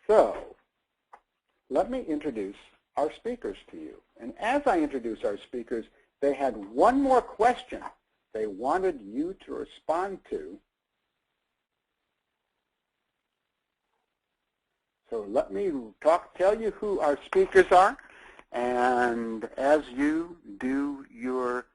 So let me introduce our speakers to you. And as I introduce our speakers, they had one more question they wanted you to respond to. So let me tell you who our speakers are, and as you do your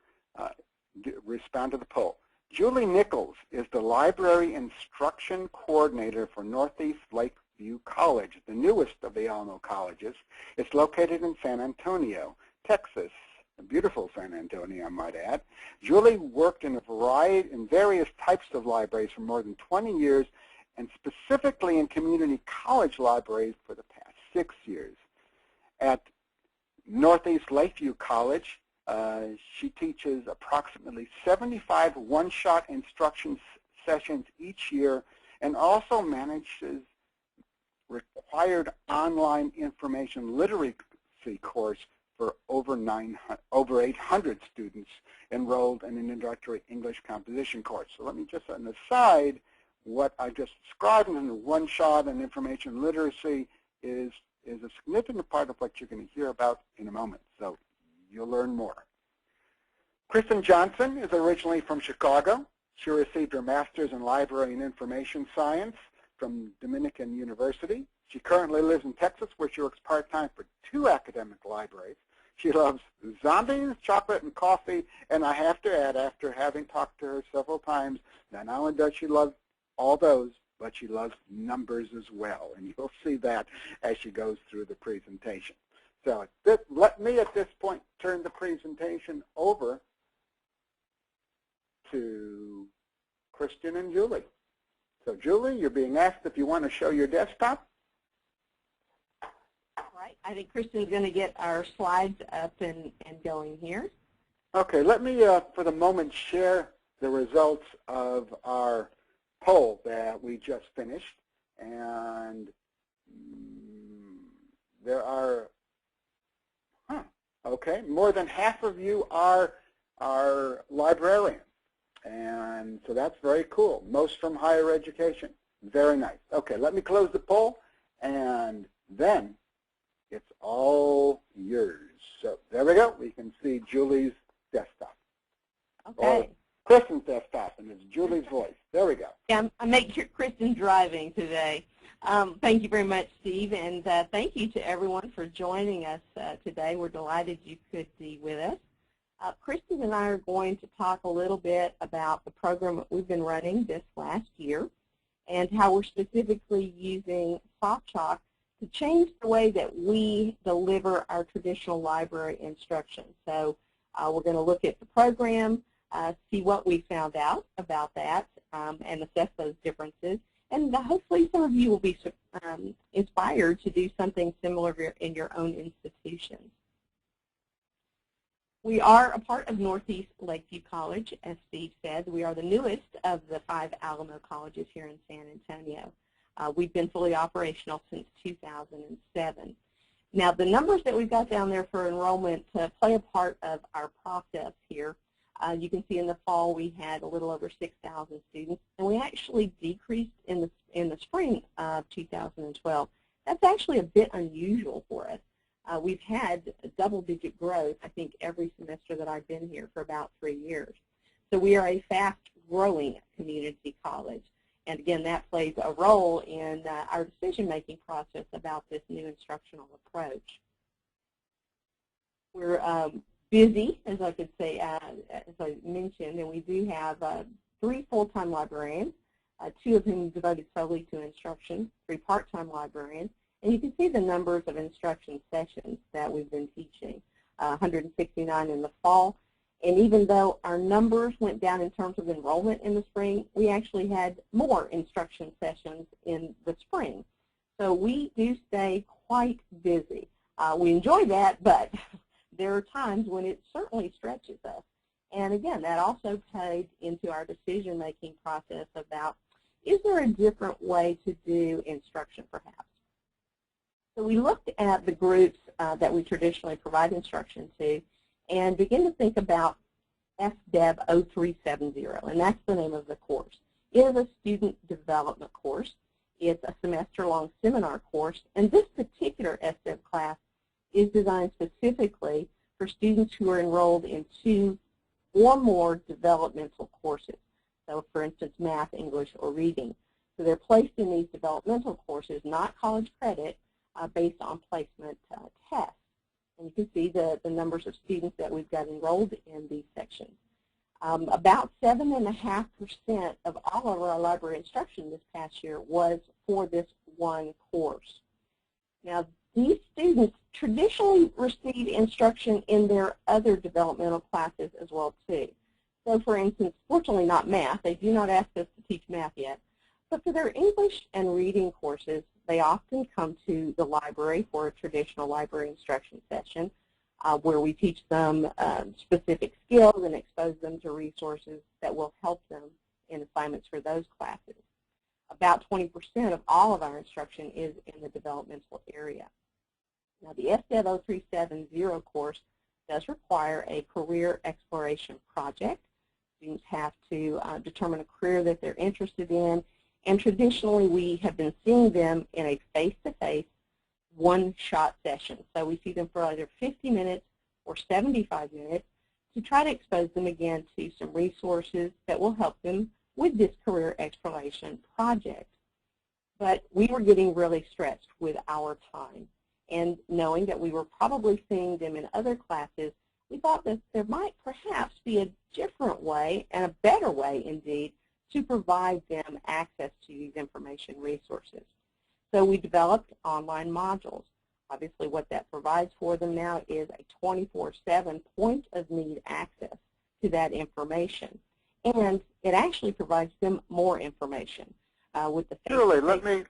respond to the poll. Julie Nichols is the Library Instruction Coordinator for Northeast Lakeview College, the newest of the Alamo colleges. It's located in San Antonio, Texas. A beautiful San Antonio, I might add. Julie worked in various types of libraries for more than 20 years, and specifically in community college libraries for the past 6 years. At Northeast Lakeview College, she teaches approximately 75 one-shot instruction sessions each year, and also manages required online information literacy course for over 800 students enrolled in an introductory English composition course. So let me just, on the side, what I just described in one-shot and information literacy is a significant part of what you're going to hear about in a moment. So you'll learn more. Kristen Johnson is originally from Chicago. She received her master's in library and information science from Dominican University. She currently lives in Texas, where she works part-time for 2 academic libraries. She loves zombies, chocolate, and coffee, and I have to add, after having talked to her several times, not only does she love all those, but she loves numbers as well, and you'll see that as she goes through the presentation. So let me at this point turn the presentation over to Kristen and Julie. So Julie, you're being asked if you want to show your desktop. All right. I think Kristen's going to get our slides up and going here. Okay. Let me, for the moment, share the results of our poll that we just finished. And there are, okay, more than half of you are librarians. And so that's very cool. Most from higher education. Very nice. Okay, let me close the poll, and then it's all yours. So there we go. We can see Julie's desktop. Okay. Or Kristen's desktop, and it's Julie's voice. There we go. Yeah, I make sure Kristen's driving today. Thank you very much, Steve, and thank you to everyone for joining us today. We're delighted you could be with us. Kristen and I are going to talk a little bit about the program that we've been running this last year and how we're specifically using SoftChalk to change the way that we deliver our traditional library instruction. So we're going to look at the program, see what we found out about that, and assess those differences. And hopefully some of you will be inspired to do something similar in your own institutions. We are a part of Northeast Lakeview College, as Steve said. We are the newest of the 5 Alamo colleges here in San Antonio. We've been fully operational since 2007. Now, the numbers that we've got down there for enrollment play a part of our process here. You can see in the fall we had a little over 6,000 students, and we actually decreased in the spring of 2012. That's actually a bit unusual for us. We've had double-digit growth, I think, every semester that I've been here for about 3 years. So we are a fast-growing community college. And again, that plays a role in our decision-making process about this new instructional approach. We're busy, as I could say, as I mentioned, and we do have 3 full-time librarians, 2 of whom devoted solely to instruction, 3 part-time librarians. And you can see the numbers of instruction sessions that we've been teaching, 169 in the fall. And even though our numbers went down in terms of enrollment in the spring, we actually had more instruction sessions in the spring. So we do stay quite busy. We enjoy that, but there are times when it certainly stretches us. And again, that also played into our decision-making process about, is there a different way to do instruction perhaps? So we looked at the groups that we traditionally provide instruction to and begin to think about SDEB 0370, and that's the name of the course. It is a student development course, It's a semester-long seminar course, and this particular SDEV class is designed specifically for students who are enrolled in 2 or more developmental courses. So, for instance, math, English, or reading. So they're placed in these developmental courses, not college credit, based on placement tests. And you can see the numbers of students that we've got enrolled in these sections. About 7.5% of all of our library instruction this past year was for this one course. Now, these students traditionally receive instruction in their other developmental classes as well, too. So, for instance, fortunately not math. They do not ask us to teach math yet. But for their English and reading courses, they often come to the library for a traditional library instruction session where we teach them specific skills and expose them to resources that will help them in assignments for those classes. About 20% of all of our instruction is in the developmental area. Now, the SDEV 0370 course does require a career exploration project. Students have to determine a career that they're interested in, and traditionally we have been seeing them in a face-to-face one-shot session. So we see them for either 50 minutes or 75 minutes to try to expose them again to some resources that will help them with this career exploration project. But we were getting really stretched with our time, and knowing that we were probably seeing them in other classes, we thought that there might perhaps be a different way, and a better way indeed, to provide them access to these information resources. So we developed online modules. Obviously what that provides for them now is a 24/7 point of need access to that information. And it actually provides them more information with the Julie, let me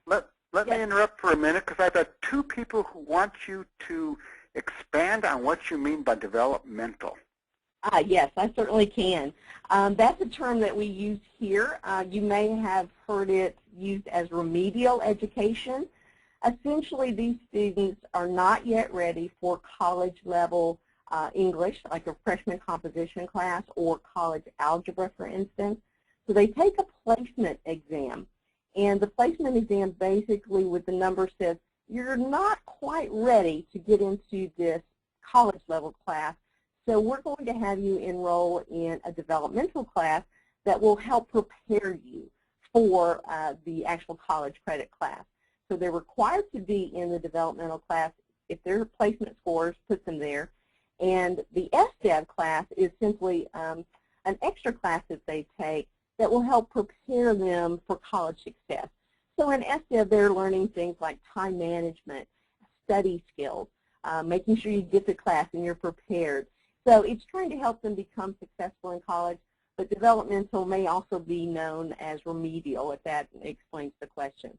interrupt for a minute, because I've got 2 people who want you to expand on what you mean by developmental. Yes, I certainly can. That's a term that we use here. You may have heard it used as remedial education. Essentially, these students are not yet ready for college-level English, like a freshman composition class, or college algebra, for instance. So they take a placement exam. And the placement exam basically with the number says, you're not quite ready to get into this college-level class, so we're going to have you enroll in a developmental class that will help prepare you for the actual college credit class. So they're required to be in the developmental class if their placement scores put them there. And the SDEV class is simply an extra class that they take that will help prepare them for college success. So in SDEV, they're learning things like time management, study skills, making sure you get to class and you're prepared. So it's trying to help them become successful in college, but developmental may also be known as remedial, if that explains the question.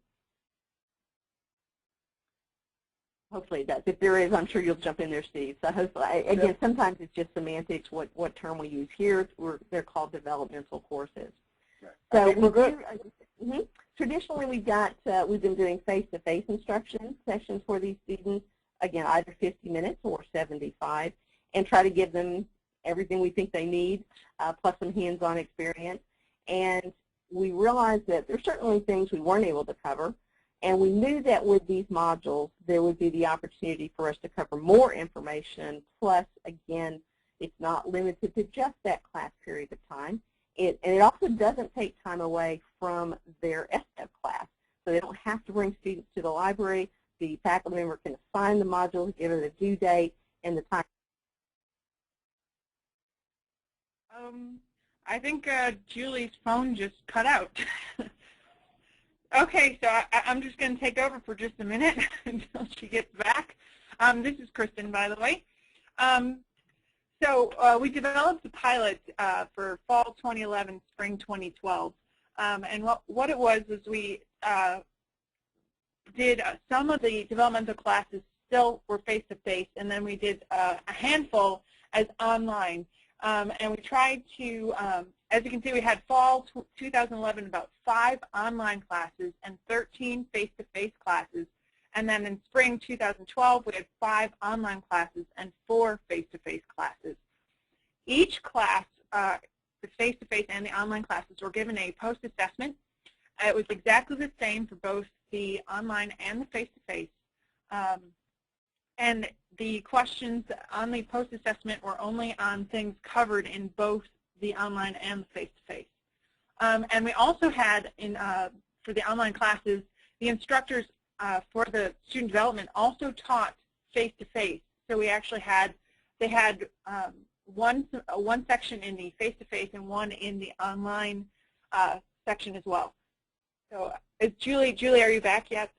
Hopefully it does. If there is, I'm sure you'll jump in there, Steve. So hopefully, again, sometimes it's just semantics, what term we use here. They're called developmental courses. Right. So traditionally we've been doing face-to-face instruction sessions for these students, again, either 50 minutes or 75, and try to give them everything we think they need, plus some hands-on experience. And we realized that there are certainly things we weren't able to cover, and we knew that with these modules there would be the opportunity for us to cover more information, plus, again, it's not limited to just that class period of time. And it also doesn't take time away from their SDEV class. So they don't have to bring students to the library. The faculty member can assign the modules, give it a due date, and the time. I think Julie's phone just cut out. Okay, so I'm just going to take over for just a minute until she gets back. This is Kristen, by the way. So we developed a pilot for fall 2011, spring 2012. And what it was is we did some of the developmental classes still were face-to-face, and then we did a handful as online. And we tried to, as you can see, we had fall 2011 about 5 online classes and 13 face-to-face classes. And then in spring 2012, we had 5 online classes and 4 face-to-face classes. Each class, the face-to-face and the online classes, were given a post-assessment. It was exactly the same for both the online and the face-to-face. And the questions on the post-assessment were only on things covered in both the online and the face-to-face. And we also had, for the online classes, the instructors for the student development also taught face-to-face. So we actually had, they had one section in the face-to-face and one in the online section as well. So is Julie, are you back yet?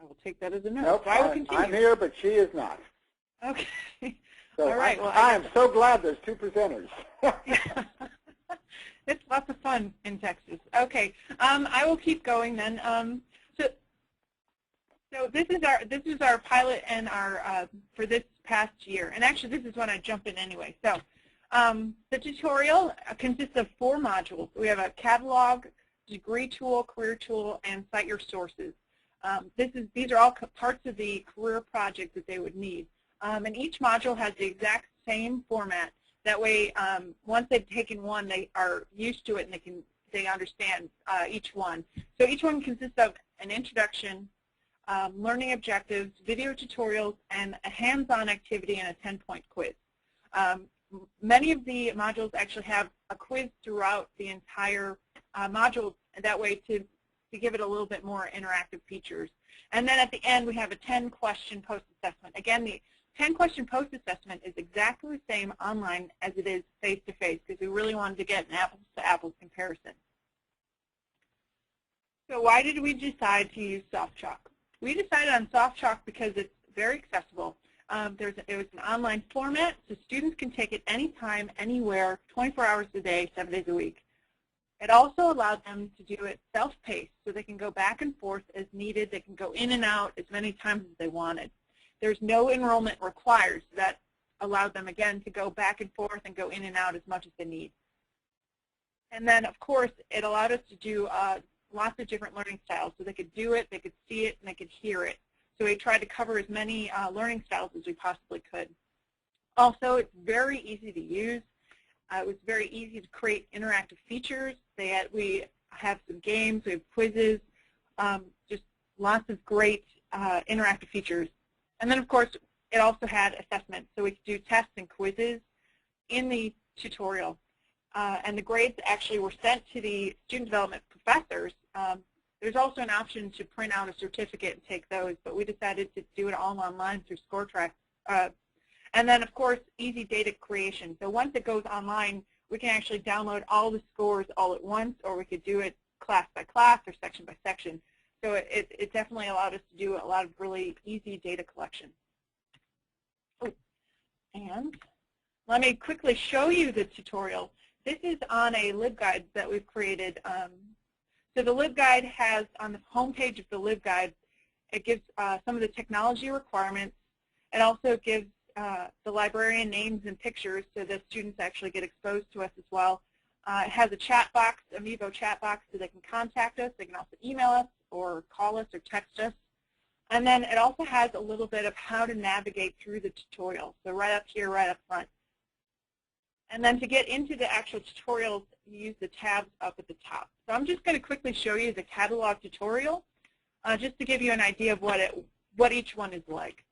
I will take that as a no. Nope, so I will continue. I'm here, but she is not. Okay. So all right. Well, I'm so glad there's two presenters. It's lots of fun in Texas. Okay. I will keep going then. So this is our pilot and our for this past year. And actually, this is when I jump in anyway. So the tutorial consists of 4 modules. We have a catalog, degree tool, career tool, and cite your sources. These are all parts of the career project that they would need. And each module has the exact same format. That way, once they've taken one, they are used to it and they understand each one. So each one consists of an introduction, learning objectives, video tutorials, and a hands-on activity and a 10-point quiz. Many of the modules actually have a quiz throughout the entire module, that way to give it a little bit more interactive features. And then at the end, we have a 10-question post-assessment. Again, the 10-question post-assessment is exactly the same online as it is face-to-face because we really wanted to get an apples-to-apples comparison. So why did we decide to use SoftChalk? We decided on SoftChalk because it's very accessible. It was an online format, so students can take it anytime, anywhere, 24 hours a day, 7 days a week. It also allowed them to do it self-paced, so they can go back and forth as needed. They can go in and out as many times as they wanted. There's no enrollment required, so that allowed them, again, to go back and forth and go in and out as much as they need. And then, of course, it allowed us to do lots of different learning styles, so they could do it, they could see it, and they could hear it. So we tried to cover as many learning styles as we possibly could. Also, it's very easy to use. It was very easy to create interactive features. We have some games, we have quizzes, just lots of great interactive features. And then, of course, it also had assessments, so we could do tests and quizzes in the tutorial. And the grades actually were sent to the student development professors. There's also an option to print out a certificate and take those, but we decided to do it all online through ScoreTrack. And then, of course, easy data creation. So once it goes online, we can actually download all the scores all at once, or we could do it class by class or section by section. So it definitely allowed us to do a lot of really easy data collection. Oh, and let me quickly show you the tutorial. This is on a LibGuide that we've created. So the LibGuide has, on the home page of the LibGuide, it gives some of the technology requirements. It also gives the librarian names and pictures so that students actually get exposed to us as well. It has a chat box, a Mevo chat box, so they can contact us. They can also email us or call us or text us. And then it also has a little bit of how to navigate through the tutorial. So right up here, right up front. And then to get into the actual tutorials, you use the tabs up at the top. So I'm just going to quickly show you the catalog tutorial, just to give you an idea of what each one is like.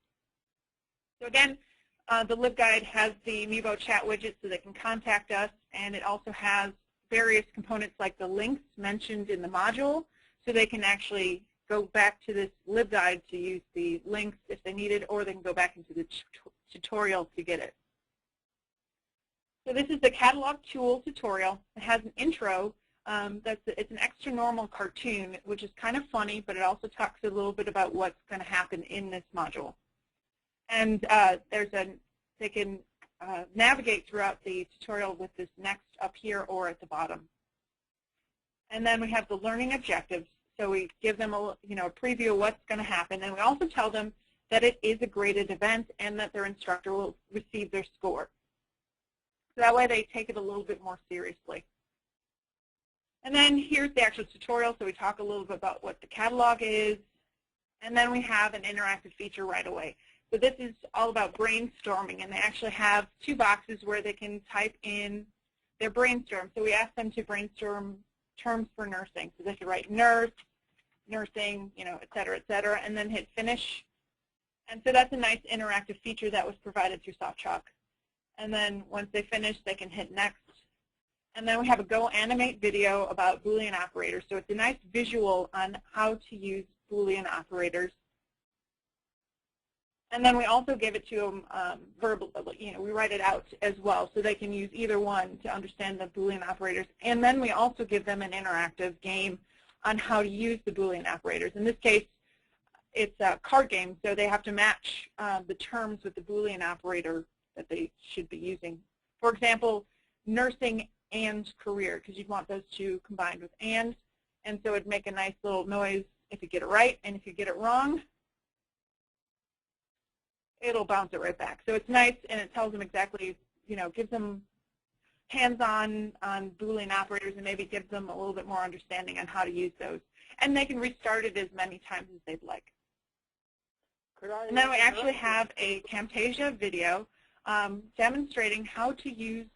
So again, the LibGuide has the Mevo chat widget so they can contact us, and it also has various components like the links mentioned in the module, so they can actually go back to this LibGuide to use the links if they need it, or they can go back into the tutorial to get it. So this is the catalog tool tutorial. It has an intro. It's an extra normal cartoon, which is kind of funny, but it also talks a little bit about what's going to happen in this module. And they can navigate throughout the tutorial with this next up here or at the bottom. And then we have the learning objectives. So we give them a preview of what's going to happen. And we also tell them that it is a graded event and that their instructor will receive their score. So that way they take it a little bit more seriously. And then here's the actual tutorial. So we talk a little bit about what the catalog is. And then we have an interactive feature right away. So this is all about brainstorming, and they actually have 2 boxes where they can type in their brainstorm. So we asked them to brainstorm terms for nursing. So they could write nurse, nursing, et cetera, and then hit finish. And so that's a nice interactive feature that was provided through SoftChalk. And then once they finish, they can hit next. And then we have a Go Animate video about Boolean operators. So it's a nice visual on how to use Boolean operators. And then we also give it to them verbal, we write it out as well, so they can use either one to understand the Boolean operators. And then we also give them an interactive game on how to use the Boolean operators. In this case, it's a card game, so they have to match the terms with the Boolean operator that they should be using. For example, nursing and career, because you'd want those two combined with and so it'd make a nice little noise if you get it right, and if you get it wrong, it'll bounce it right back. So it's nice, and it tells them exactly, gives them hands-on on Boolean operators, and maybe gives them a little bit more understanding on how to use those. And they can restart it as many times as they'd like. And then we actually have a Camtasia video demonstrating how to use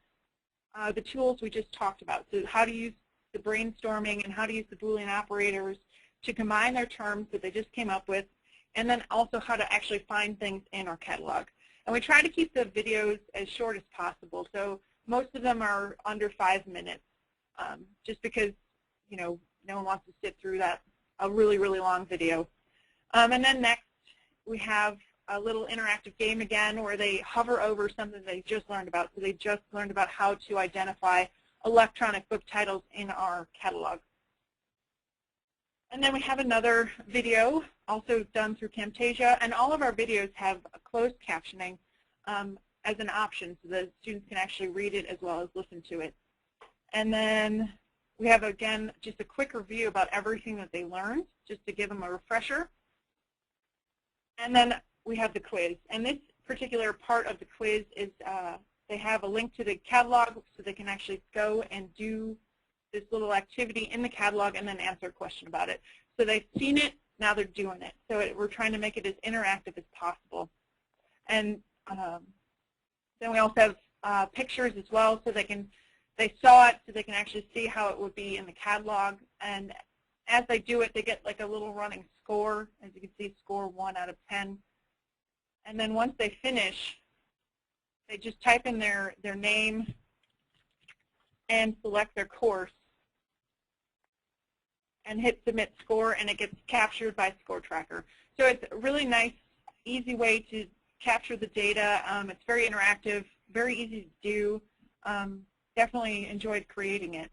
the tools we just talked about. So how to use the brainstorming and how to use the Boolean operators to combine their terms that they just came up with, and then also how to actually find things in our catalog. And we try to keep the videos as short as possible. So most of them are under 5 minutes, just because no one wants to sit through a really, really long video. And then next, we have a little interactive game again where they hover over something they just learned about. So they just learned about how to identify electronic book titles in our catalog. And then we have another video also done through Camtasia, and all of our videos have a closed captioning as an option, so the students can actually read it as well as listen to it. And then we have, again, just a quick review about everything that they learned, just to give them a refresher. And then we have the quiz. And this particular part of the quiz is they have a link to the catalog, so they can actually go and do this little activity in the catalog and then answer a question about it. So they've seen it, now they're doing it. So we're trying to make it as interactive as possible. And then we also have pictures as well, so they saw it, so they can actually see how it would be in the catalog. And as they do it, they get like a little running score. As you can see, score 1 out of 10. And then once they finish, they just type in their name and select their course and hit submit score, and it gets captured by Score Tracker. So it's a really nice, easy way to capture the data. It's very interactive, very easy to do. Definitely enjoyed creating it.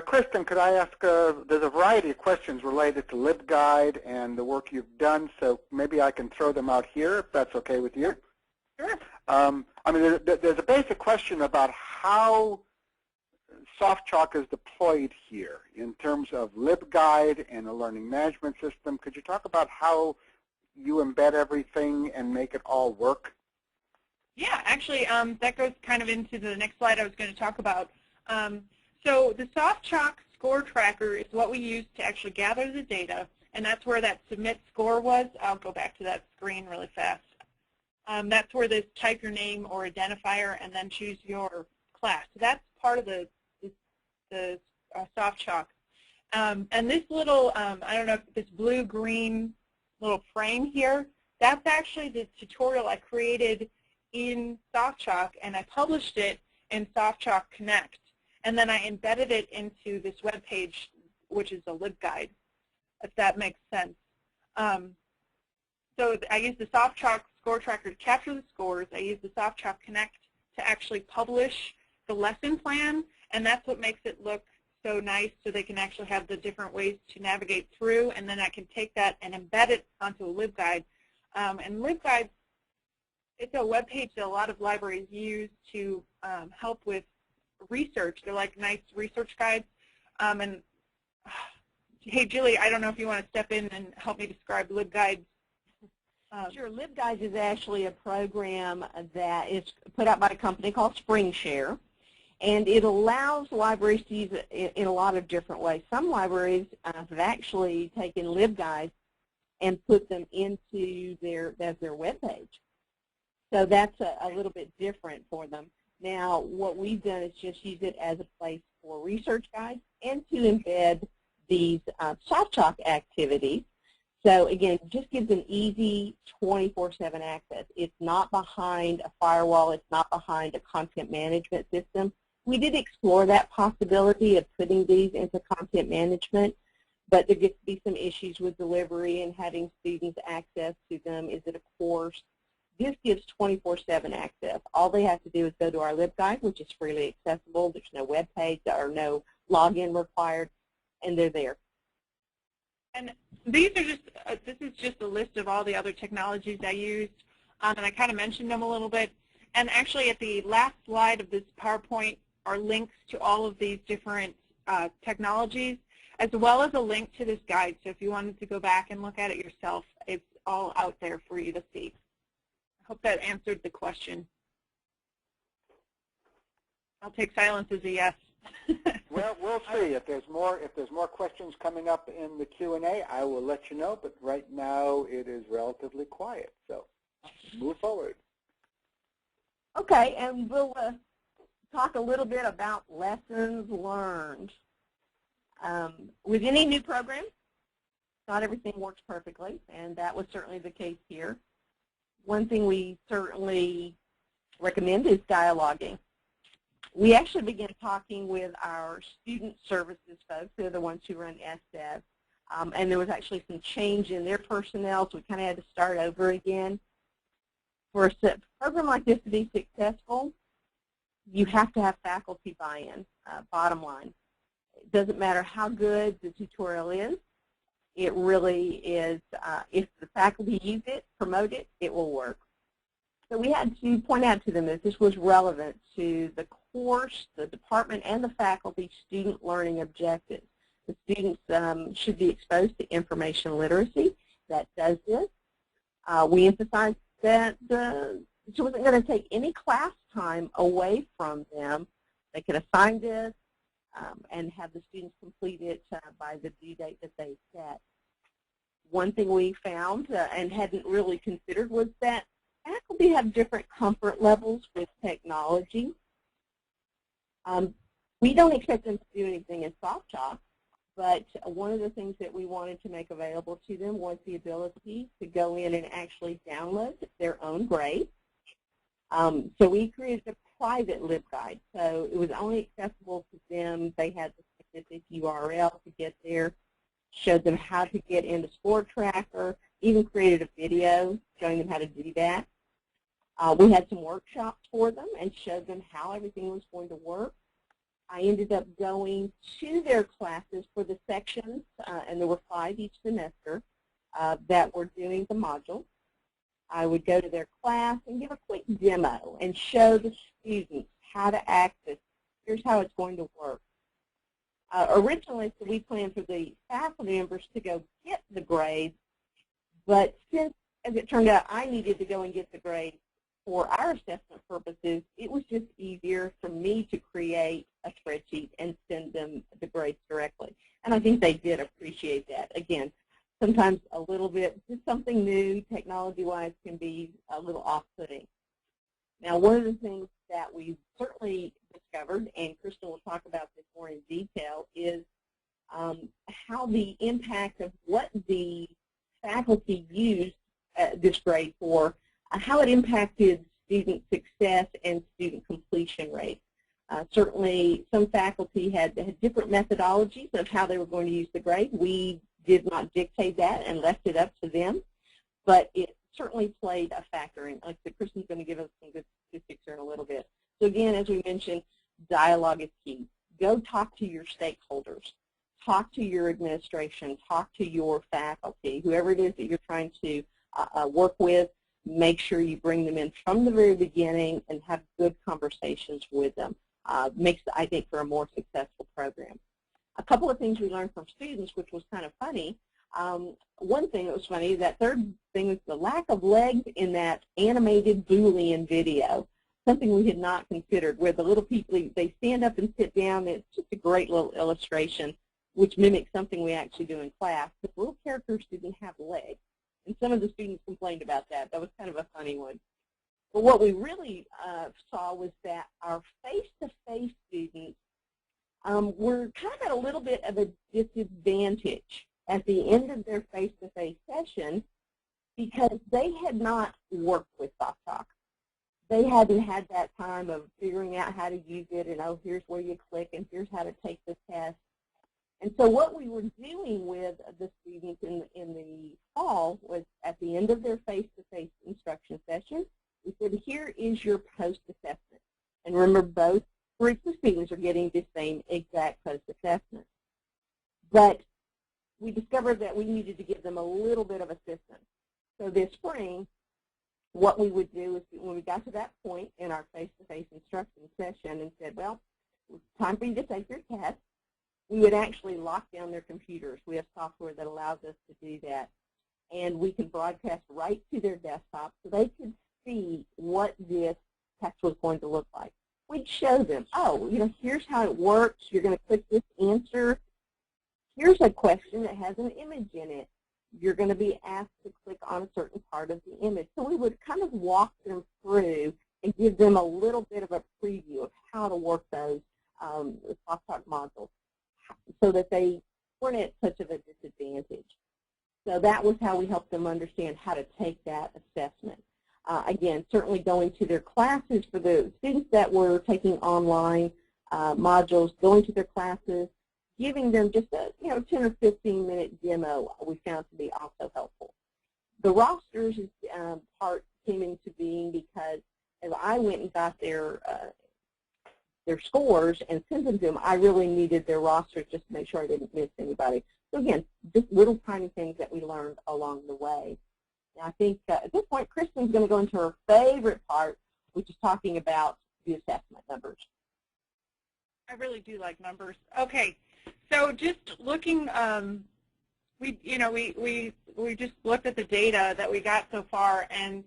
Kristen, could I ask, there's a variety of questions related to LibGuide and the work you've done, so maybe I can throw them out here, if that's okay with you. Sure. I mean, there's a basic question about how SoftChalk is deployed here in terms of LibGuide and a learning management system. Could you talk about how you embed everything and make it all work? Yeah, actually, that goes kind of into the next slide I was going to talk about. So the SoftChalk Score Tracker is what we use to actually gather the data, and that's where that submit score was. I'll go back to that screen really fast. That's where this type your name or identifier and then choose your class. So that's part of the SoftChalk. And this little, I don't know if this blue-green little frame here, that's actually the tutorial I created in SoftChalk, and I published it in SoftChalk Connect. And then I embedded it into this web page, which is a LibGuide, if that makes sense. So I use the SoftChalk Score Tracker to capture the scores. I use the SoftChalk Connect to actually publish the lesson plan, and that's what makes it look so nice, so they can actually have the different ways to navigate through, and then I can take that and embed it onto a LibGuide. And LibGuide, it's a web page that a lot of libraries use to help with research. They're like nice research guides. And hey, Julie, I don't know if you want to step in and help me describe LibGuides. Sure. LibGuides is actually a program that is put out by a company called SpringShare, and it allows libraries to use it in a lot of different ways. Some libraries have actually taken LibGuides and put them into their web page. So that's a little bit different for them. Now, what we've done is just use it as a place for research guides and to embed these soft chalk activities. So again, it just gives an easy 24/7 access. It's not behind a firewall. It's not behind a content management system. We did explore that possibility of putting these into content management, but there gets to be some issues with delivery and having students access to them. Is it a course? This gives 24/7 access. All they have to do is go to our LibGuide, which is freely accessible. There's no web page or no login required, and they're there. And these are just, this is just a list of all the other technologies I used, and I kind of mentioned them a little bit. And actually at the last slide of this PowerPoint are links to all of these different technologies, as well as a link to this guide. So if you wanted to go back and look at it yourself, it's all out there for you to see. I hope that answered the question. I'll take silence as a yes. Well, we'll see. If there's more questions coming up in the Q&A, I will let you know. But right now, it is relatively quiet. So move forward. Okay, and we'll talk a little bit about lessons learned. With any new program, not everything works perfectly, and that was certainly the case here. One thing we certainly recommend is dialoguing. We actually began talking with our student services folks. They're the ones who run SDEV, and there was actually some change in their personnel, so we kind of had to start over again. For a program like this to be successful, you have to have faculty buy-in, bottom line. It doesn't matter how good the tutorial is. It really is, if the faculty use it, promote it, it will work. So we had to point out to them that this was relevant to the course, the department, and the faculty student learning objectives. The students should be exposed to information literacy. That does this. We emphasized that it wasn't going to take any class time away from them. They could assign this and have the students complete it by the due date that they set. One thing we found and hadn't really considered was that faculty have different comfort levels with technology. We don't expect them to do anything in soft chalk, but one of the things that we wanted to make available to them was the ability to go in and actually download their own grade. So we created a private LibGuide, so it was only accessible to them. They had the specific URL to get there, showed them how to get into Score Tracker, even created a video showing them how to do that. We had some workshops for them and showed them how everything was going to work. I ended up going to their classes for the sections, and there were 5 each semester, that were doing the module. I would go to their class and give a quick demo and show the students how to access. Here's how it's going to work. Originally, so we planned for the faculty members to go get the grades, but since, as it turned out, I needed to go and get the grades for our assessment purposes, it was just easier for me to create a spreadsheet and send them the grades directly. And I think they did appreciate that. Again, sometimes a little bit, just something new, technology-wise, can be a little off-putting. Now, one of the things that we certainly discovered, and Kristen will talk about this more in detail, is how the impact of what the faculty used this grade for, how it impacted student success and student completion rates. Certainly, some faculty had different methodologies of how they were going to use the grade. We did not dictate that and left it up to them, but it certainly played a factor. And like I said, Kristen's going to give us some good statistics here in a little bit. So again, as we mentioned, dialogue is key. Go talk to your stakeholders. Talk to your administration. Talk to your faculty. Whoever it is that you're trying to work with, make sure you bring them in from the very beginning and have good conversations with them. Makes, I think, for a more successful program. A couple of things we learned from students, which was kind of funny. One thing that was funny, that third thing was the lack of legs in that animated Boolean video, something we had not considered, where the little people, they stand up and sit down. It's just a great little illustration, which mimics something we actually do in class. The little characters didn't have legs, and some of the students complained about that. That was kind of a funny one. But what we really saw was that our face-to-face students were kind of at a little bit of a disadvantage at the end of their face-to-face session because they had not worked with SoftTalk. They hadn't had that time of figuring out how to use it and, oh, here's where you click and here's how to take the test. And so what we were doing with the students in the fall was at the end of their face-to-face instruction session, we said, here is your post-assessment. And remember, both groups of students are getting the same exact post-assessment. But we discovered that we needed to give them a little bit of assistance. So this spring, what we would do is when we got to that point in our face-to-face instruction session and said, well, it's time for you to take your test, we would actually lock down their computers. We have software that allows us to do that. And we could broadcast right to their desktop so they could see what this test was going to look like. We'd show them, oh, here's how it works. You're going to click this answer. Here's a question that has an image in it. You're going to be asked to click on a certain part of the image. So we would kind of walk them through and give them a little bit of a preview of how to work those SoftTalk modules so that they weren't at such of a disadvantage. So that was how we helped them understand how to take that assessment. Again, certainly going to their classes for the students that were taking online modules, going to their classes, giving them just a 10 or 15-minute demo we found to be also helpful. The rosters part came into being because as I went and got their scores and sent them to them, I really needed their rosters just to make sure I didn't miss anybody. So again, just little tiny things that we learned along the way. Now I think at this point, Kristen's going to go into her favorite part, which is talking about the assessment numbers. I really do like numbers. Okay, so just looking, we just looked at the data that we got so far, and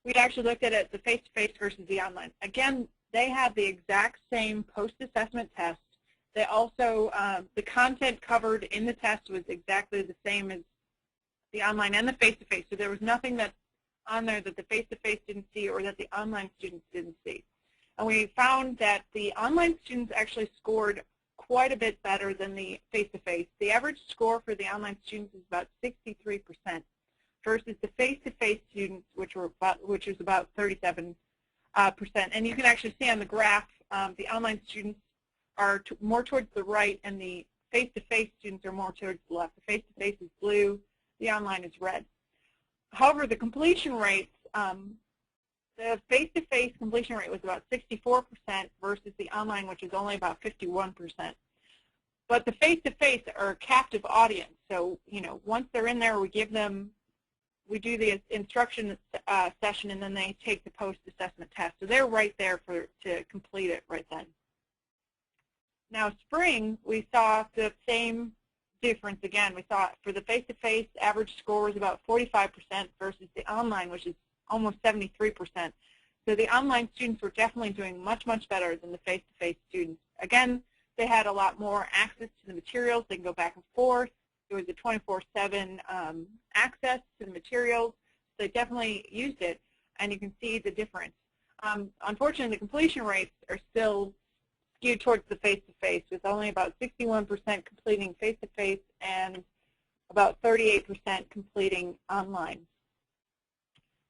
we actually looked at it the face-to-face versus the online. Again, they had the exact same post-assessment test. They also, the content covered in the test was exactly the same as the online and the face-to-face. So there was nothing that's on there that the face-to-face didn't see or that the online students didn't see. And we found that the online students actually scored quite a bit better than the face-to-face. The average score for the online students is about 63% versus the face-to-face students, which was about 37%. And you can actually see on the graph, the online students are more towards the right, and the face-to-face students are more towards the left. The face-to-face is blue, the online is red. However, the completion rates, the face-to-face completion rate was about 64% versus the online, which is only about 51%. But the face-to-face are a captive audience. So, once they're in there, we do the instruction session, and then they take the post-assessment test. So they're right there to complete it right then. Now, spring, we saw the same difference again. We saw for the face-to-face, average score was about 45% versus the online, which is almost 73%. So the online students were definitely doing much, much better than the face-to-face students. Again, they had a lot more access to the materials. They can go back and forth. It was a 24/7 access to the materials. They definitely used it, and you can see the difference. Unfortunately, the completion rates are still skewed towards the face-to-face, with only about 61% completing face-to-face and about 38% completing online.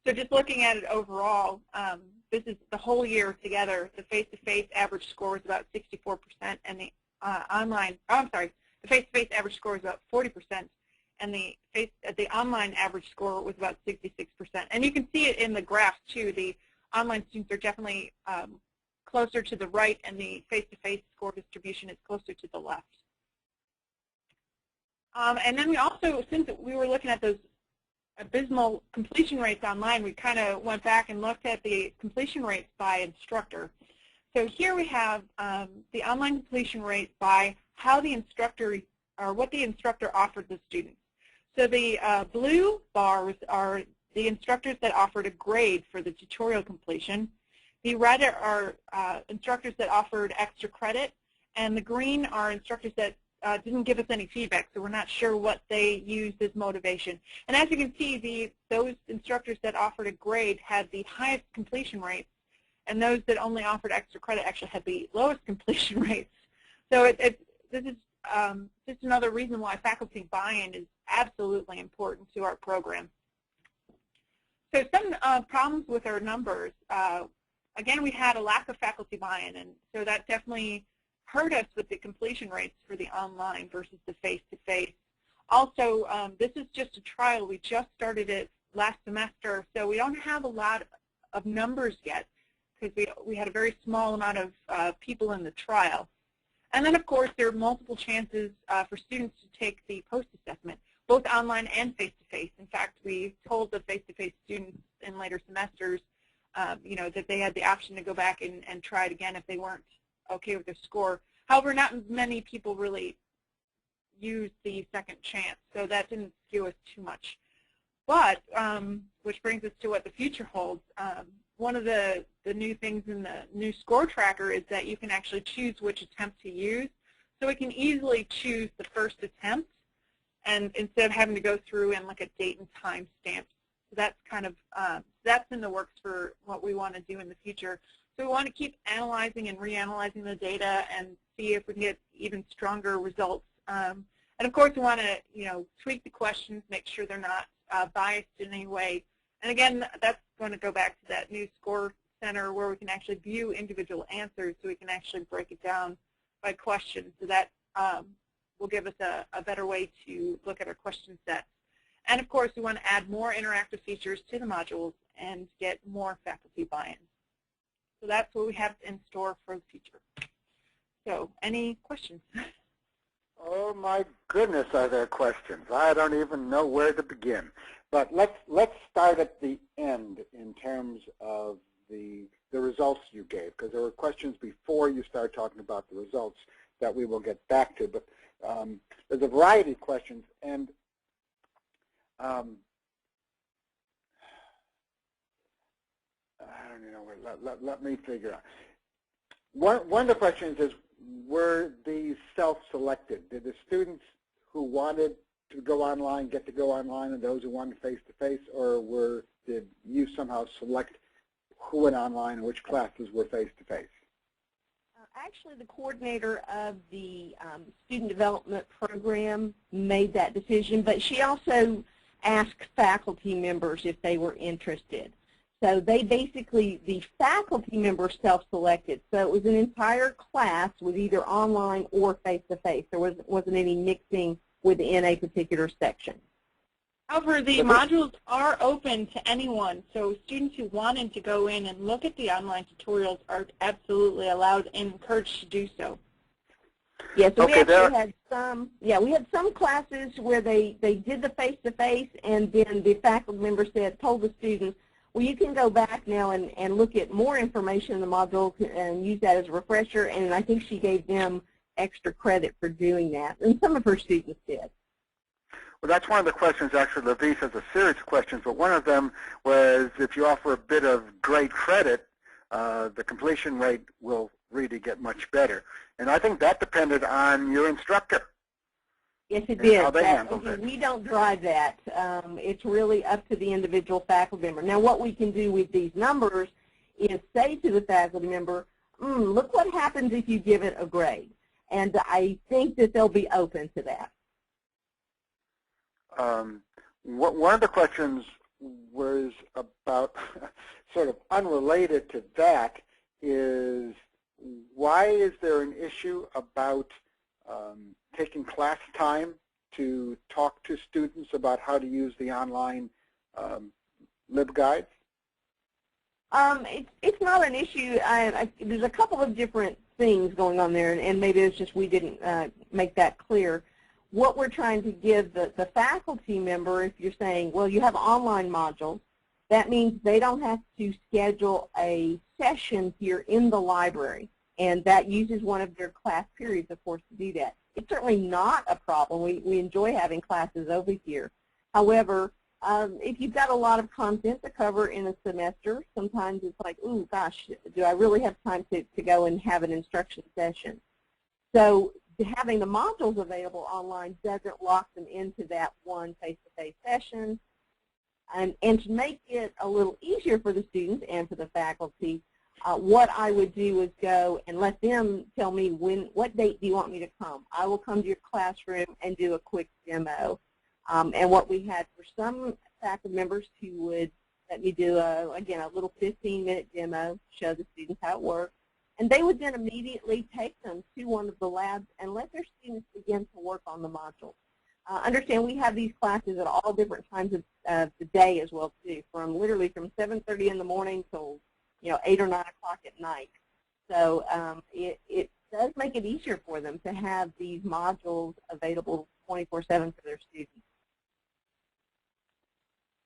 So just looking at it overall, this is the whole year together. The face-to-face average score is about 64%, and the the face-to-face average score is about 40%, and the online average score was about 66%. And you can see it in the graph too. The online students are definitely closer to the right, and the face-to-face score distribution is closer to the left. And then we also, since we were looking at those abysmal completion rates online, we kind of went back and looked at the completion rates by instructor. So here we have the online completion rate by how the instructor, or what the instructor offered the students. So the blue bars are the instructors that offered a grade for the tutorial completion. The red are instructors that offered extra credit, and the green are instructors that didn't give us any feedback, so we're not sure what they used as motivation. And as you can see, those instructors that offered a grade had the highest completion rates, and those that only offered extra credit actually had the lowest completion rates. So this is just another reason why faculty buy-in is absolutely important to our program. So some problems with our numbers. Again, we had a lack of faculty buy-in, and so that definitely hurt us with the completion rates for the online versus the face-to-face. Also, this is just a trial. We just started it last semester, so we don't have a lot of numbers yet because we had a very small amount of people in the trial. And then, of course, there are multiple chances for students to take the post-assessment, both online and face-to-face. In fact, we told the face-to-face students in later semesters, you know, that they had the option to go back and try it again if they weren't okay with their score. However, not many people really used the second chance, so that didn't skew us too much. But, which brings us to what the future holds. One of the new things in the new score tracker is that you can actually choose which attempt to use. So we can easily choose the first attempt, and instead of having to go through and look at date and time stamps. So that's kind of, that's in the works for what we want to do in the future. So we want to keep analyzing and reanalyzing the data and see if we can get even stronger results. And of course, we want to, you know, tweak the questions, make sure they're not biased in any way. And again, that's going to go back to that new score center where we can actually view individual answers, so we can actually break it down by question. So that will give us a better way to look at our question sets. And of course, we want to add more interactive features to the modules and get more faculty buy-in. So that's what we have in store for the future. So any questions? Oh my goodness, are there questions? I don't even know where to begin. But let's start at the end in terms of the results you gave, because there were questions before you start talking about the results that we will get back to. But there's a variety of questions, and I don't know. Let me figure out. One of the questions is, were these self-selected? Did the students who wanted to go online get to go online, and those who wanted face-to-face, or did you somehow select who went online and which classes were face-to-face? Actually, the coordinator of the student development program made that decision, but she also asked faculty members if they were interested. So they basically, the faculty members self-selected. So it was an entire class with either online or face-to-face. There wasn't any mixing within a particular section. However, the modules are open to anyone, so students who wanted to go in and look at the online tutorials are absolutely allowed and encouraged to do so. Yes, so we actually had some. Yeah, we had some classes where they did the face-to-face, and then the faculty member told the students, well, you can go back now and look at more information in the module and use that as a refresher, and I think she gave them extra credit for doing that, and some of her students did. Well, that's one of the questions. Actually, Lavis has a series of questions, but one of them was, if you offer a bit of grade credit, the completion rate will really get much better. And I think that depended on your instructor. Yes, it did. How they handled it. We don't drive that. It's really up to the individual faculty member. Now, what we can do with these numbers is say to the faculty member, look what happens if you give it a grade. And I think that they'll be open to that. One of the questions was about, sort of unrelated to that, is why is there an issue about taking class time to talk to students about how to use the online LibGuides? It's not an issue. There's a couple of different things going on there, and maybe it's just we didn't make that clear. What we're trying to give the faculty member, if you're saying, well, you have online modules, that means they don't have to schedule a session here in the library, and that uses one of their class periods, of course, to do that. It's certainly not a problem. We enjoy having classes over here. However, if you've got a lot of content to cover in a semester, sometimes it's like, ooh, gosh, do I really have time to go and have an instruction session? So having the modules available online doesn't lock them into that one face-to-face session. And to make it a little easier for the students and for the faculty, what I would do is go and let them tell me what date do you want me to come. I will come to your classroom and do a quick demo. And what we had for some faculty members who would let me do, again, a little 15-minute demo, show the students how it works. And they would then immediately take them to one of the labs and let their students begin to work on the module. Understand we have these classes at all different times of the day as well too, literally from 7:30 in the morning till 8 or 9 o'clock at night. So it does make it easier for them to have these modules available 24/7 for their students.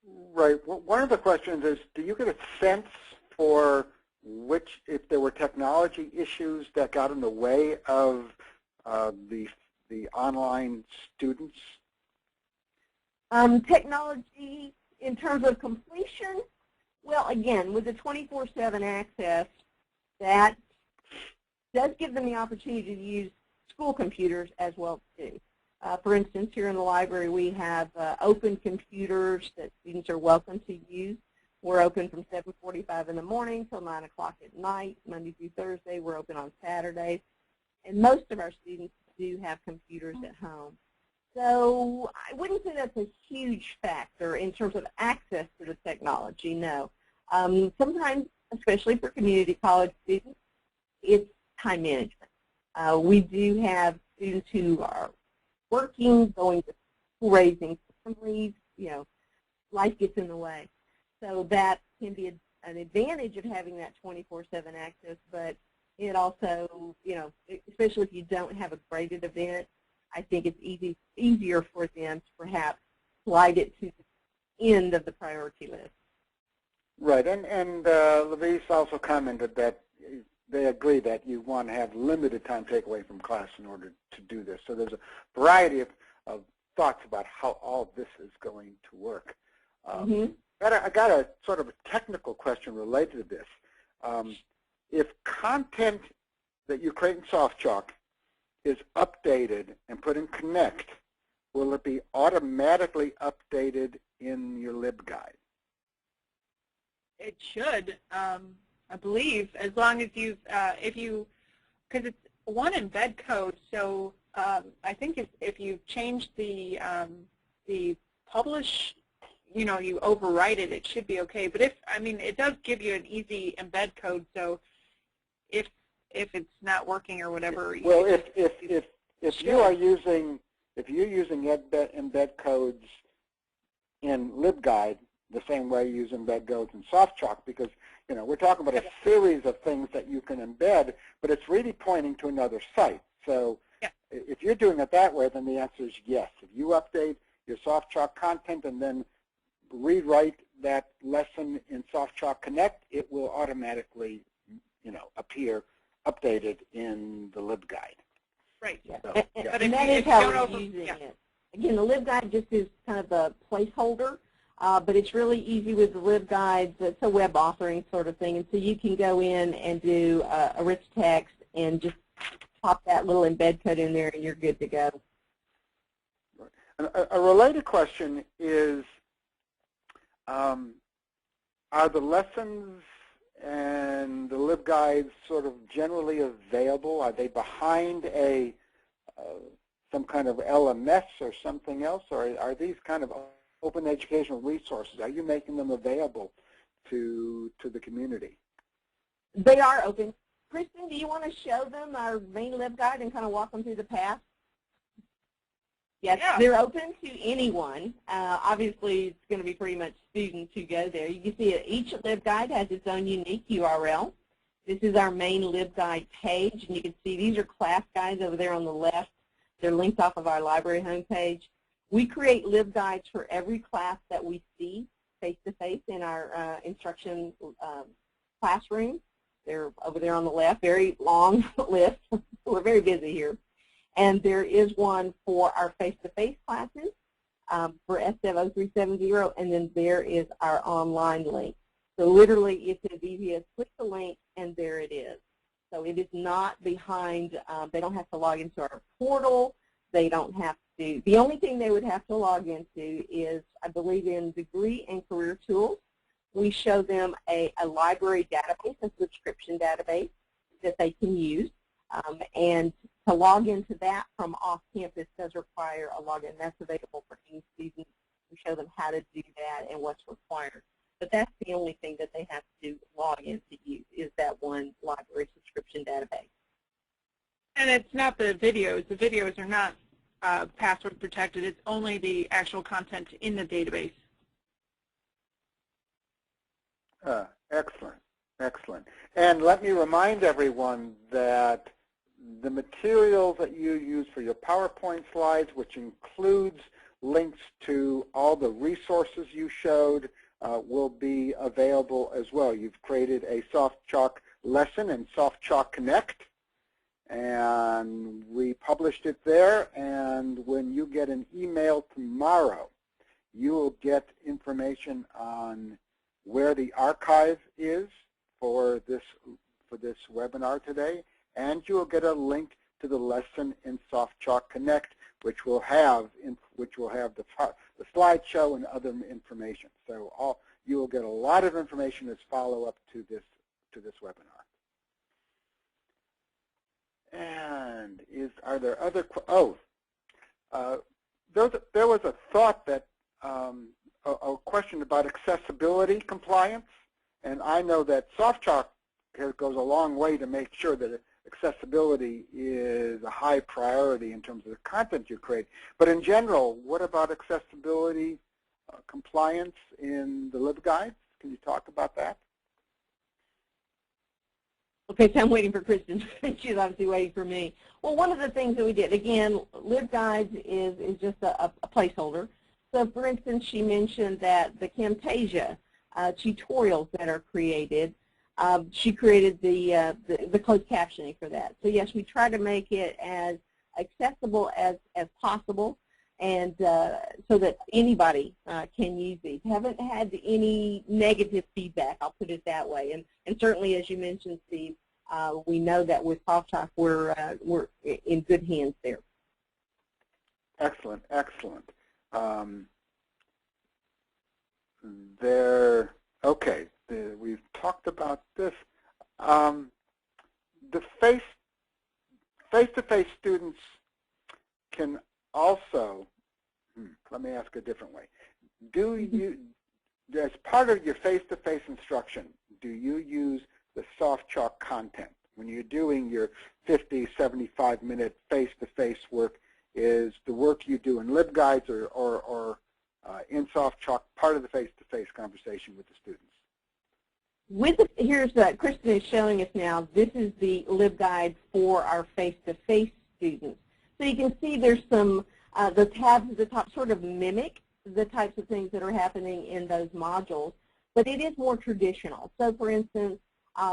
Right. Well, one of the questions is, do you get a sense for if there were technology issues that got in the way of the online students? Technology in terms of completion, well, again, with the 24/7 access, that does give them the opportunity to use school computers as well too. For instance, here in the library we have open computers that students are welcome to use. We're open from 7:45 in the morning till 9 o'clock at night, Monday through Thursday. We're open on Saturdays. And most of our students do have computers at home. So I wouldn't say that's a huge factor in terms of access to the technology, no. Sometimes, especially for community college students, it's time management. We do have students who are working, going to school, raising families, life gets in the way. So that can be an advantage of having that 24/7 access, but it also, especially if you don't have a graded event, I think it's easier for them to perhaps slide it to the end of the priority list. Right, and Lavise also commented that they agree that you want to have limited time takeaway from class in order to do this. So there's a variety of thoughts about how all this is going to work. I got a sort of a technical question related to this. If content that you create in SoftChalk is updated and put in Connect, will it be automatically updated in your LibGuide? It should, I believe, as long as you've, because it's one embed code, so I think if you change the publish, you overwrite it, it should be okay. But it does give you an easy embed code, so if it's not working or whatever. Well, if you're using embed codes in LibGuide the same way you use embed codes in SoftChalk, because we're talking about a series of things that you can embed, but it's really pointing to another site. So if you're doing it that way, then the answer is yes. If you update your SoftChalk content and then rewrite that lesson in SoftChalk Connect, it will automatically, appear updated in the LibGuide. Right. So, and that is how we're using it. Again, the LibGuide just is kind of a placeholder, but it's really easy with the LibGuides. It's a web authoring sort of thing, and so you can go in and do a rich text and just pop that little embed code in there, and you're good to go. Right. And a related question is, are the lessons and the LibGuides sort of generally available? Are they behind some kind of LMS or something else, or are these kind of open educational resources? Are you making them available to the community? They are open. Kristen, do you want to show them our main LibGuide and kind of walk them through the path? Yes, they're open to anyone. Obviously, it's going to be pretty much students who go there. You can see that each LibGuide has its own unique URL. This is our main LibGuide page, and you can see these are class guides over there on the left. They're linked off of our library homepage. We create LibGuides for every class that we see face-to-face in our instruction classroom. They're over there on the left, very long list. We're very busy here. And there is one for our face-to-face classes for SDEV 0370, and then there is our online link. So literally, it's as easy as click the link, and there it is. So it is not behind, they don't have to log into our portal. They don't have to, the only thing they would have to log into is, I believe, in Degree and Career Tools. We show them a library database, a subscription database that they can use. And to log into that from off-campus does require a login. That's available for any student. We show them how to do that and what's required. But that's the only thing that they have to log in to use is that one library subscription database. And it's not the videos. The videos are not password protected. It's only the actual content in the database. Excellent, excellent. And let me remind everyone that the materials that you use for your PowerPoint slides, which includes links to all the resources you showed, will be available as well. You've created a SoftChalk lesson in SoftChalk Connect, and we published it there. And when you get an email tomorrow, you will get information on where the archive is for this webinar today, and you will get a link to the lesson in SoftChalk Connect, which will have the slideshow and other information. So you will get a lot of information as follow-up to this webinar. And are there other? There was a thought that a question about accessibility compliance, and I know that SoftChalk goes a long way to make sure that accessibility is a high priority in terms of the content you create. But in general, what about accessibility compliance in the LibGuides? Can you talk about that? Okay, so I'm waiting for Kristen. She's obviously waiting for me. Well, one of the things that we did, again, LibGuides is just a placeholder. So, for instance, she mentioned that the Camtasia tutorials that are created, she created the closed captioning for that. So, yes, we try to make it as accessible as possible, and so that anybody can use these. Haven't had any negative feedback, I'll put it that way. And certainly, as you mentioned, Steve, we know that with SoftChalk we're in good hands there. Excellent, excellent. Okay, we've talked about this. The face-to-face students can also, let me ask a different way. Do you, as part of your face-to-face instruction, do you use the SoftChalk content? When you're doing your 50, 75-minute face-to-face work, is the work you do in LibGuides or in SoftChalk part of the face-to-face conversation with the students? Here's Kristen is showing us now. This is the LibGuide for our face-to-face students. So you can see there's some, the tabs at the top sort of mimic the types of things that are happening in those modules, but it is more traditional. So for instance,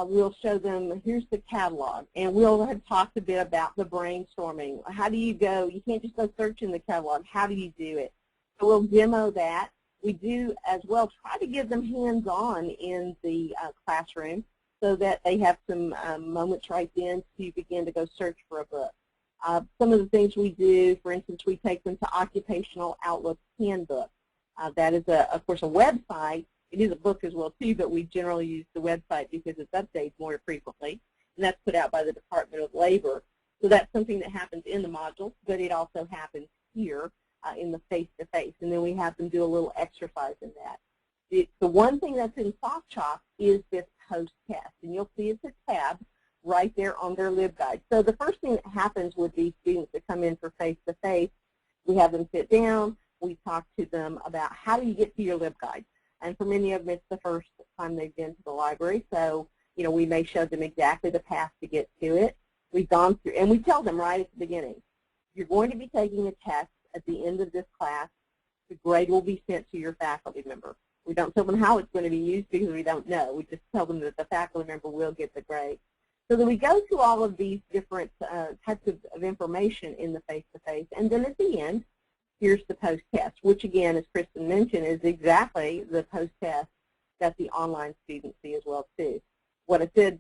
we'll show them, here's the catalog, and we'll have talked a bit about the brainstorming. How do you go? You can't just go search in the catalog. How do you do it? So we'll demo that. We do as well try to give them hands-on in the classroom so that they have some moments right then to begin to go search for a book. Some of the things we do, for instance, we take them to Occupational Outlook Handbook. That is, of course, a website. It is a book as well, too, but we generally use the website because it's updated more frequently, and that's put out by the Department of Labor. So that's something that happens in the module, but it also happens here in the face-to-face, and then we have them do a little exercise in that. The one thing that's in SoftChalk is this post-test, and you'll see it's a tab right there on their LibGuide. So the first thing that happens with these students that come in for face-to-face, we have them sit down, we talk to them about how do you get to your LibGuide. And for many of them, it's the first time they've been to the library, so we may show them exactly the path to get to it. We've gone through, and we tell them right at the beginning, you're going to be taking a test at the end of this class. The grade will be sent to your faculty member. We don't tell them how it's going to be used because we don't know. We just tell them that the faculty member will get the grade. So then we go through all of these different types of information in the face-to-face, and then at the end, here's the post-test, which again, as Kristen mentioned, is exactly the post-test that the online students see as well too. what I said,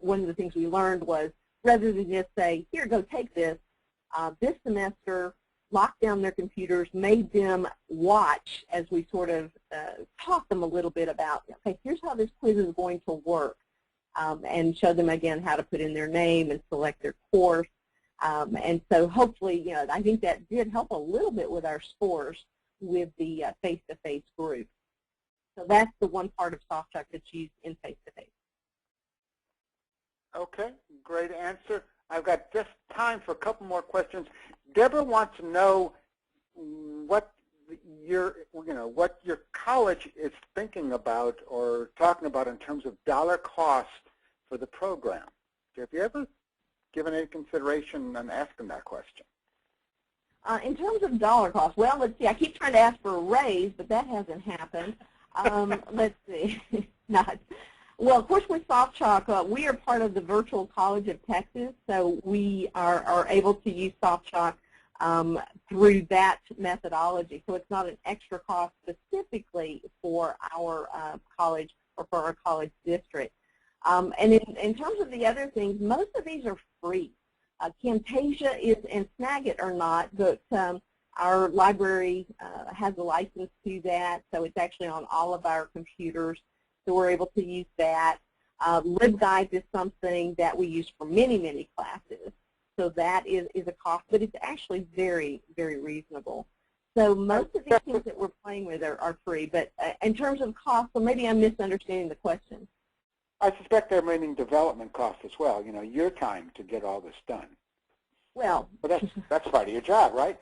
one of the things we learned was rather than just say, here, go take this, this semester locked down their computers, made them watch as we sort of taught them a little bit about, okay, here's how this quiz is going to work, and show them again how to put in their name and select their course. And so hopefully, you know, I think that did help a little bit with our scores with the face-to-face group. So that's the one part of SoftChalk that's used in face-to-face. Okay, great answer. I've got just time for a couple more questions. Deborah wants to know what your college is thinking about or talking about in terms of dollar cost for the program. Have you ever given any consideration on asking that question? In terms of dollar cost, well, let's see. I keep trying to ask for a raise, but that hasn't happened. Let's see. Well, of course, with SoftChalk, we are part of the Virtual College of Texas, so we are able to use SoftChalk through that methodology. So it's not an extra cost specifically for our college or for our college district. And in terms of the other things, most of these are free. Camtasia is and Snagit are not, but our library has a license to that, so it's actually on all of our computers. So we're able to use that. LibGuides is something that we use for many, many classes. So that is a cost, but it's actually very, very reasonable. So most of these things that we're playing with are free. But in terms of cost, so maybe I'm misunderstanding the question. I suspect they're meaning development costs as well, you know, your time to get all this done. Well, but that's part of your job, right?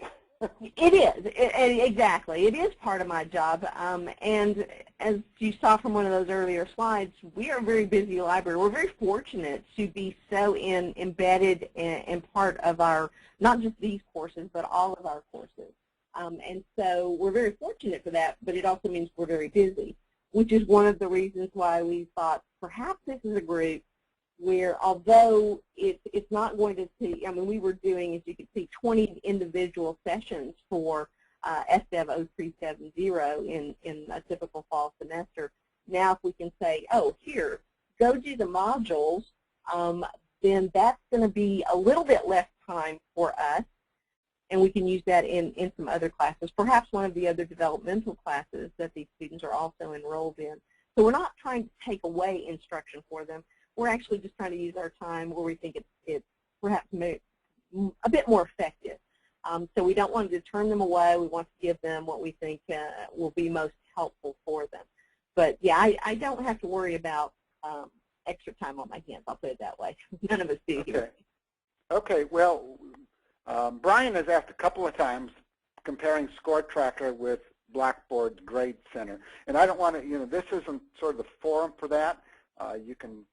It is, exactly. It is part of my job, and as you saw from one of those earlier slides, we are a very busy library. We're very fortunate to be so embedded in part of our, not just these courses, but all of our courses. And so we're very fortunate for that, but it also means we're very busy, which is one of the reasons why we thought perhaps this is a group where although it's not going to see, I mean, we were doing, as you can see, 20 individual sessions for SDEV 0370 in a typical fall semester. Now if we can say, oh, here, go do the modules, then that's going to be a little bit less time for us, and we can use that in some other classes, perhaps one of the other developmental classes that these students are also enrolled in. So we're not trying to take away instruction for them. We're actually just trying to use our time where we think it's perhaps a bit more effective. So we don't want to turn them away. We want to give them what we think will be most helpful for them. But yeah, I don't have to worry about extra time on my hands. I'll put it that way. None of us do here. Okay. Well, Brian has asked a couple of times comparing Score Tracker with Blackboard's Grade Center, and I don't want to. You know, this isn't sort of the forum for that. You can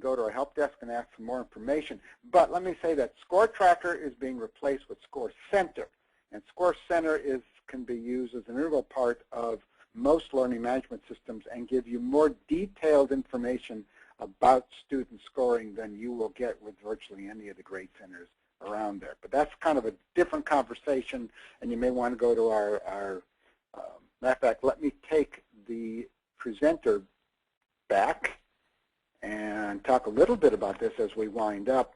go to our help desk and ask for more information. But let me say that Score Tracker is being replaced with Score Center. And Score Center can be used as an integral part of most learning management systems and give you more detailed information about student scoring than you will get with virtually any of the grade centers around there. But that's kind of a different conversation, and you may want to go to our matter of fact, let me take the presenter back and talk a little bit about this as we wind up,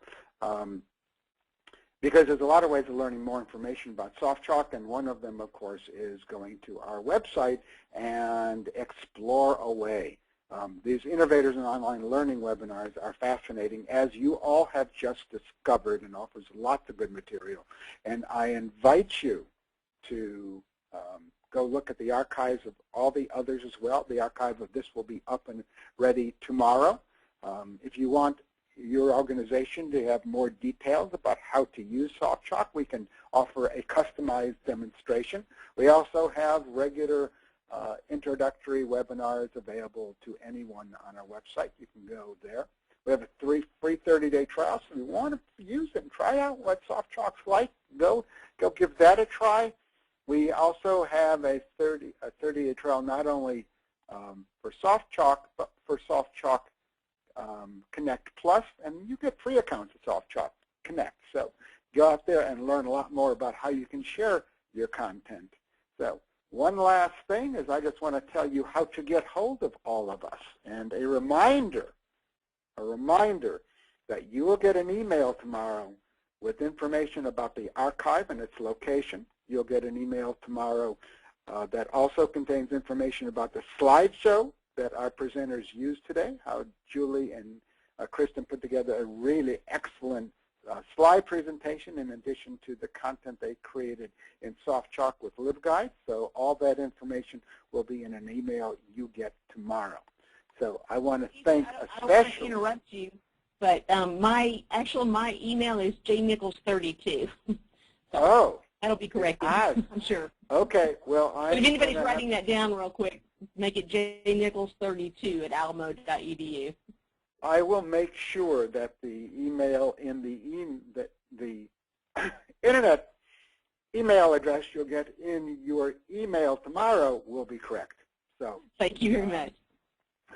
because there's a lot of ways of learning more information about SoftChalk, and one of them, of course, is going to our website and explore away. These Innovators in Online Learning webinars are fascinating, as you all have just discovered, and offers lots of good material. And I invite you to go look at the archives of all the others as well. The archive of this will be up and ready tomorrow. If you want your organization to have more details about how to use SoftChalk, we can offer a customized demonstration. We also have regular introductory webinars available to anyone on our website. You can go there. We have a free 30-day trial, so if you want to use it and try out what SoftChalk's like, go give that a try. We also have a 30-day trial not only for SoftChalk, but for SoftChalk Connect Plus, and you get free accounts at SoftChalk Connect. So go out there and learn a lot more about how you can share your content. So one last thing is I just want to tell you how to get hold of all of us. And a reminder that you will get an email tomorrow with information about the archive and its location. You'll get an email tomorrow that also contains information about the slideshow that our presenters used today, how Julie and Kristen put together a really excellent slide presentation in addition to the content they created in SoftChalk with LibGuide. So all that information will be in an email you get tomorrow. So I want to thank I don't want to interrupt you, but my email is jnichols32. Oh. That'll be corrected, I'm sure. Okay, well, but if anybody's writing that down real quick, make it jnichols32@alamo.edu. I will make sure that the email in the internet email address you'll get in your email tomorrow will be correct. So thank you very much.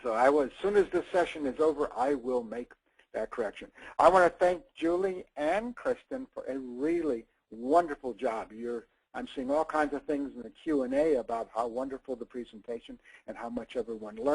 So as soon as this session is over, I will make that correction. I want to thank Julie and Kristen for a really wonderful job. I'm seeing all kinds of things in the Q&A about how wonderful the presentation and how much everyone learned.